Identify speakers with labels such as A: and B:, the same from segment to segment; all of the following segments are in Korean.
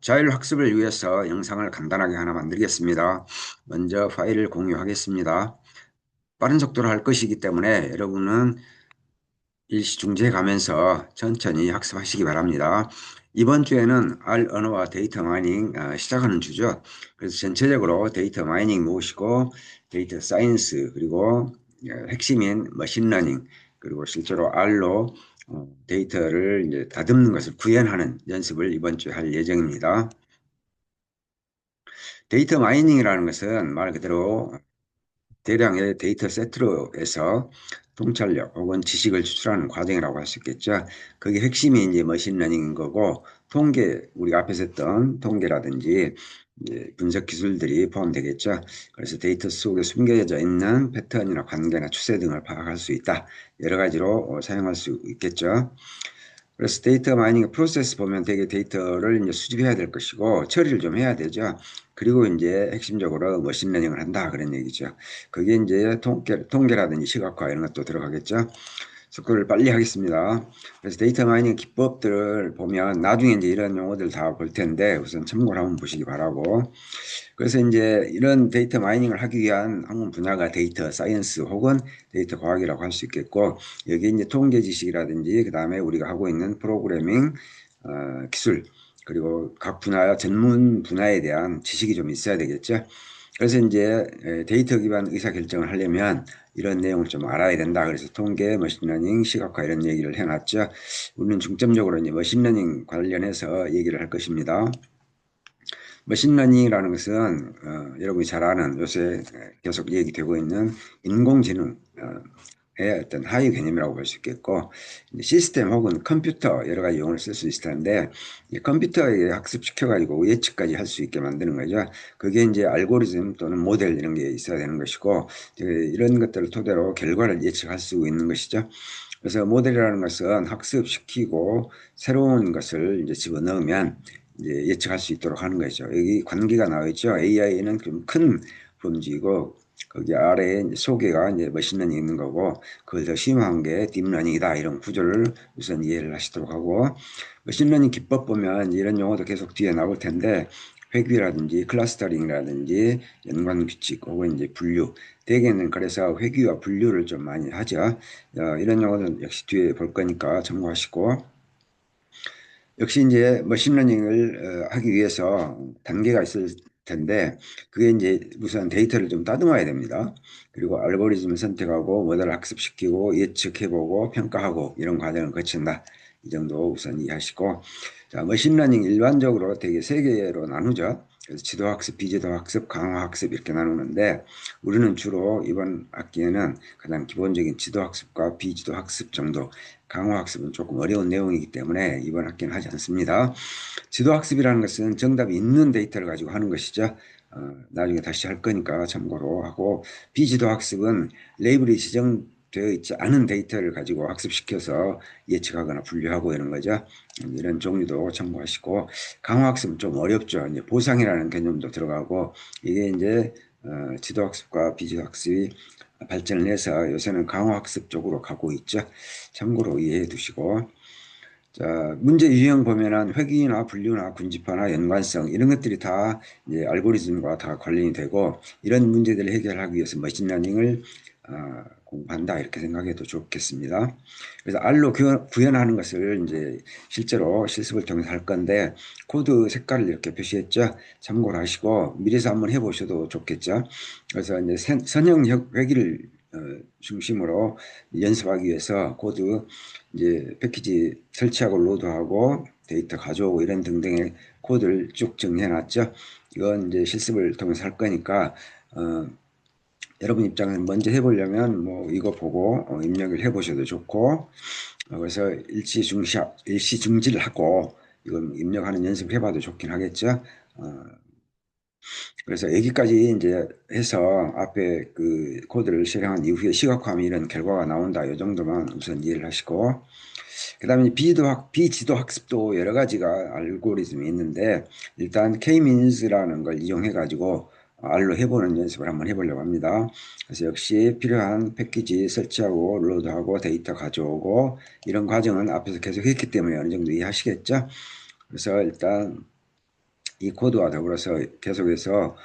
A: 자율학습을 위해서 영상을 간단하게 하나 만들겠습니다. 먼저 파일을 공유하겠습니다. 빠른 속도로 할 것이기 때문에 여러분은 일시 중지해 가면서 천천히 학습하시기 바랍니다. 이번 주에는 R 언어와 데이터 마이닝 시작하는 주죠. 그래서 전체적으로 데이터 마이닝 모시고 데이터 사이언스 그리고 핵심인 머신러닝 그리고 실제로 R로 데이터를 이제 다듬는 것을 구현하는 연습을 이번 주에 할 예정입니다. 데이터 마이닝이라는 것은 말 그대로 대량의 데이터 세트로에서 통찰력 혹은 지식을 추출하는 과정이라고 할 수 있겠죠. 그게 핵심이 이제 머신러닝인 거고, 통계, 우리가 앞에서 했던 통계라든지 이제 분석 기술들이 포함되겠죠. 그래서 데이터 속에 숨겨져 있는 패턴이나 관계나 추세 등을 파악할 수 있다. 여러 가지로 사용할 수 있겠죠. 그래서 데이터 마이닝 프로세스 보면 되게 데이터를 이제 수집해야 될 것이고 처리를 좀 해야 되죠. 그리고 이제 핵심적으로 머신러닝을 한다 그런 얘기죠. 그게 이제 통계라든지 시각화 이런 것도 들어가겠죠. 속도를 빨리 하겠습니다. 그래서 데이터 마이닝 기법들을 보면 나중에 이제 이런 용어들 다 볼 텐데 우선 참고를 한번 보시기 바라고. 그래서 이제 이런 데이터 마이닝을 하기 위한 학문 분야가 데이터 사이언스 혹은 데이터 과학이라고 할 수 있겠고, 여기 이제 통계 지식이라든지 그다음에 우리가 하고 있는 프로그래밍 기술 그리고 각 분야 전문 분야에 대한 지식이 좀 있어야 되겠죠. 그래서 이제 데이터 기반 의사 결정을 하려면 이런 내용을 좀 알아야 된다. 그래서 통계, 머신러닝, 시각화 이런 얘기를 해놨죠. 우리는 중점적으로 이제 머신러닝 관련해서 얘기를 할 것입니다. 머신러닝이라는 것은 여러분이 잘 아는 요새 계속 얘기되고 있는 인공지능의 어떤 하위 개념이라고 볼 수 있겠고, 시스템 혹은 컴퓨터 여러 가지 용어를 쓸 수 있을 텐데, 이 컴퓨터에 학습시켜가지고 예측까지 할 수 있게 만드는 거죠. 그게 이제 알고리즘 또는 모델 이런 게 있어야 되는 것이고, 이런 것들을 토대로 결과를 예측할 수 있는 것이죠. 그래서 모델이라는 것은 학습시키고 새로운 것을 이제 집어넣으면 이제 예측할 수 있도록 하는 거죠. 여기 관계가 나와 있죠. AI는 좀 큰 범주이고 거기 아래에 이제 소개가 이제 머신러닝이 있는 거고 그걸 더 심화한 게 딥러닝이다 이런 구조를 우선 이해를 하시도록 하고 머신러닝 기법 보면 이런 용어도 계속 뒤에 나올 텐데 회귀라든지 클러스터링이라든지 연관 규칙 혹은 이제 분류 대개는 그래서 회귀와 분류를 좀 많이 하죠. 이런 용어는 역시 뒤에 볼 거니까 참고하시고 역시 이제 머신러닝을 하기 위해서 단계가 있을 텐데 그게 이제 우선 데이터를 좀 다듬어야 됩니다. 그리고 알고리즘을 선택하고 모델을 학습시키고 예측해보고 평가하고 이런 과정을 거친다. 이 정도 우선 이해하시고 자, 머신러닝 일반적으로 되게 세 개로 나누죠. 그래서 지도학습, 비지도학습, 강화학습 이렇게 나누는데 우리는 주로 이번 학기에는 가장 기본적인 지도학습과 비지도학습 정도 강화학습은 조금 어려운 내용이기 때문에 이번 학기는 하지 않습니다. 지도학습이라는 것은 정답이 있는 데이터를 가지고 하는 것이죠. 나중에 다시 할 거니까 참고로 하고 비지도학습은 레이블이 지정되어 있지 않은 데이터를 가지고 학습시켜서 예측하거나 분류하고 이런 거죠. 이런 종류도 참고하시고 강화학습은 좀 어렵죠. 이제 보상이라는 개념도 들어가고 이게 이제 지도학습과 비지도학습이 발전을 해서 요새는 강화학습 쪽으로 가고 있죠. 참고로 이해해 두시고 자, 문제 유형 보면은 회귀나 분류나 군집화나 연관성 이런 것들이 다 이제 알고리즘과 다 관련이 되고 이런 문제들을 해결하기 위해서 머신러닝을 공부한다 이렇게 생각해도 좋겠습니다. 그래서 R로 구현하는 것을 이제 실제로 실습을 통해서 할 건데 코드 색깔을 이렇게 표시했죠. 참고를 하시고 미리서 한번 해보셔도 좋겠죠. 그래서 이제 선형 회귀를 중심으로 연습하기 위해서 코드 이제 패키지 설치하고 로드하고 데이터 가져오고 이런 등등의 코드를 쭉 정리해 놨죠. 이건 이제 실습을 통해서 할 거니까 여러분 입장에서 먼저 해보려면 뭐 이거 보고 입력을 해보셔도 좋고 그래서 일시 중지를 하고 이걸 입력하는 연습을 해봐도 좋긴 하겠죠. 그래서 여기까지 이제 해서 앞에 그 코드를 실행한 이후에 시각화하면 이런 결과가 나온다. 이 정도만 우선 이해를 하시고 그다음에 비지도 학습도 여러 가지가 알고리즘이 있는데 일단 K-means라는 걸 이용해 가지고 R로 해보는 연습을 한번 해보려고 합니다. 그래서 역시 필요한 패키지 설치하고 로드하고 데이터 가져오고 이런 과정은 앞에서 계속 했기 때문에 어느 정도 이해하시겠죠? 그래서 일단 이 코드와 더불어서 계속해서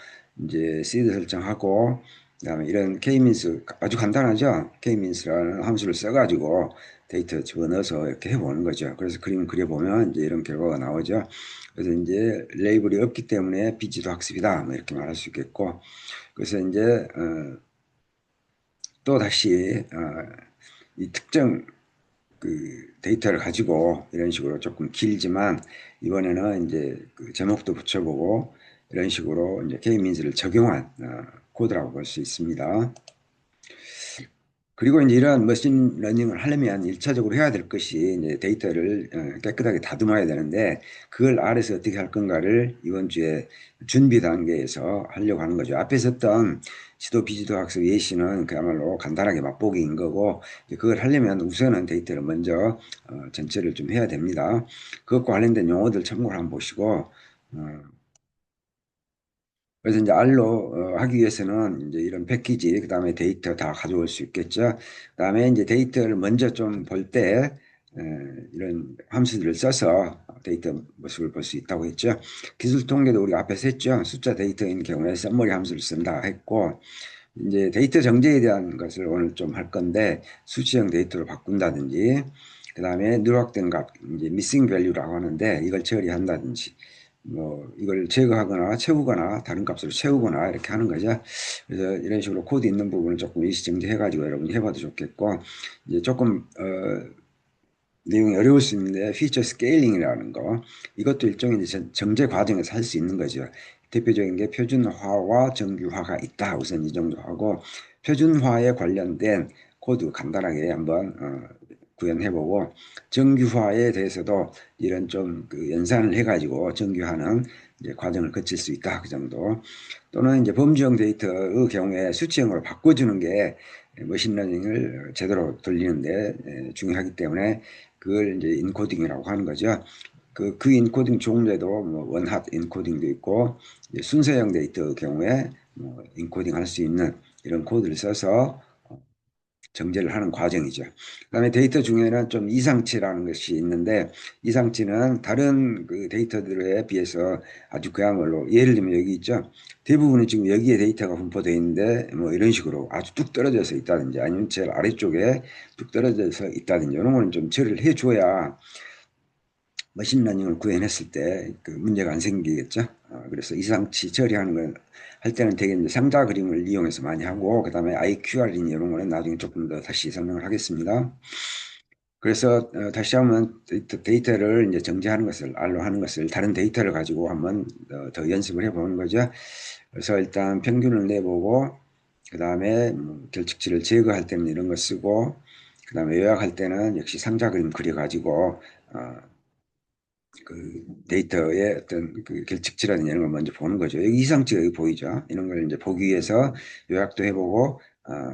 A: 이제 시드 설정하고 그다음에 이런 K-means 아주 간단하죠. K-means라는 함수를 써가지고 데이터 집어넣어서 이렇게 해보는 거죠. 그래서 그림 그려보면 이제 이런 결과가 나오죠. 그래서 이제 레이블이 없기 때문에 비지도 학습이다. 뭐 이렇게 말할 수 있겠고. 그래서 이제 또 다시 이 특정 그 데이터를 가지고 이런 식으로 조금 길지만 이번에는 이제 그 제목도 붙여보고 이런 식으로 이제 K-means를 적용한 코드라고 볼 수 있습니다. 그리고 이제 이러한 머신 러닝을 하려면 1차적으로 해야 될 것이 이제 데이터를 깨끗하게 다듬어야 되는데 그걸 R에서 어떻게 할 건가를 이번 주에 준비 단계에서 하려고 하는 거죠. 앞에 있었던 지도 비지도 학습 예시는 그야말로 간단하게 맛보기인 거고 그걸 하려면 우선은 데이터를 먼저 전체를 좀 해야 됩니다. 그것과 관련된 용어들 참고를 한번 보시고 그래서 이제 R로 하기 위해서는 이제 이런 패키지, 그 다음에 데이터 다 가져올 수 있겠죠. 그 다음에 이제 데이터를 먼저 좀 볼 때, 이런 함수들을 써서 데이터 모습을 볼 수 있다고 했죠. 기술 통계도 우리가 앞에서 했죠. 숫자 데이터인 경우에 썸머리 함수를 쓴다 했고, 이제 데이터 정제에 대한 것을 오늘 좀 할 건데, 수치형 데이터로 바꾼다든지, 그 다음에 누락된 값, 이제 missing value라고 하는데, 이걸 처리한다든지, 뭐 이걸 제거하거나 채우거나 다른 값으로 채우거나 이렇게 하는 거죠. 그래서 이런 식으로 코드 있는 부분을 조금 일시정지해 가지고 여러분이 해봐도 좋겠고 이제 조금 내용이 어려울 수 있는데 피처 스케일링이라는 거 이것도 일종의 이제 정제 과정에서 할 수 있는 거죠. 대표적인 게 표준화와 정규화가 있다. 우선 이 정도 하고 표준화에 관련된 코드 간단하게 한번 구현해보고 정규화에 대해서도 이런 좀 그 연산을 해가지고 정규화는 이제 과정을 거칠 수 있다. 그 정도. 또는 이제 범주형 데이터의 경우에 수치형으로 바꿔주는 게 머신러닝을 제대로 돌리는데 중요하기 때문에 그걸 이제 인코딩이라고 하는 거죠. 그 인코딩 종류에도 뭐 원핫 인코딩도 있고 순서형 데이터 경우에 뭐 인코딩 할 수 있는 이런 코드를 써서 정제를 하는 과정이죠. 그다음에 데이터 중에는 좀 이상치라는 것이 있는데 이상치는 다른 그 데이터들에 비해서 아주 그야말로 예를 들면 여기 있죠. 대부분은 지금 여기에 데이터가 분포되어 있는데 뭐 이런 식으로 아주 뚝 떨어져서 있다든지 아니면 제일 아래쪽에 뚝 떨어져서 있다든지 이런 거는 좀 처리를 해줘야 머신러닝을 구현했을 때 그 문제가 안 생기겠죠. 그래서 이상치 처리하는 걸 할 때는 되게 이제 상자 그림을 이용해서 많이 하고 그다음에 IQR이니 이런 거는 나중에 조금 더 다시 설명을 하겠습니다. 그래서 다시 한번 데이터를 이제 정제하는 것을 R로 하는 것을 다른 데이터를 가지고 한번 더 연습을 해보는 거죠. 그래서 일단 평균을 내보고 그다음에 결측치를 제거할 때는 이런 거 쓰고 그다음에 요약할 때는 역시 상자 그림 그려가지고 그 데이터의 어떤 그 결측치라든지 이런 걸 먼저 보는 거죠. 여기 이상치가 여기 보이죠. 이런 걸 이제 보기 위해서 요약도 해보고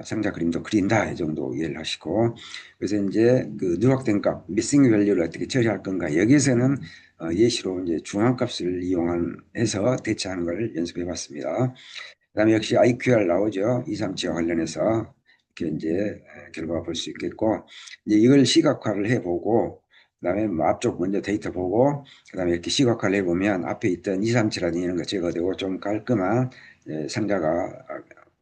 A: 상자 그림도 그린다 이 정도 이해를 하시고 그래서 이제 그 누락된 값, 미싱 밸류를 어떻게 처리할 건가 여기에서는 예시로 이제 중앙값을 이용해서 대처하는 걸 연습해봤습니다. 그다음에 역시 IQR 나오죠. 이상치와 관련해서 이렇게 이제 결과 볼 수 있겠고 이제 이걸 시각화를 해보고 그다음에 뭐 앞쪽 먼저 데이터 보고 그다음에 이렇게 시각화를 해보면 앞에 있던 이상치라든지 이런 거 제거되고 좀 깔끔한 상자가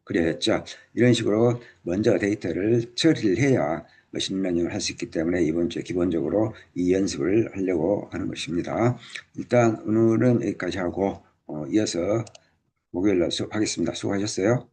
A: 그려졌죠. 이런 식으로 먼저 데이터를 처리를 해야 머신러닝을 할 수 있기 때문에 이번 주에 기본적으로 이 연습을 하려고 하는 것입니다. 일단 오늘은 여기까지 하고 이어서 목요일 날 수업하겠습니다. 수고하셨어요.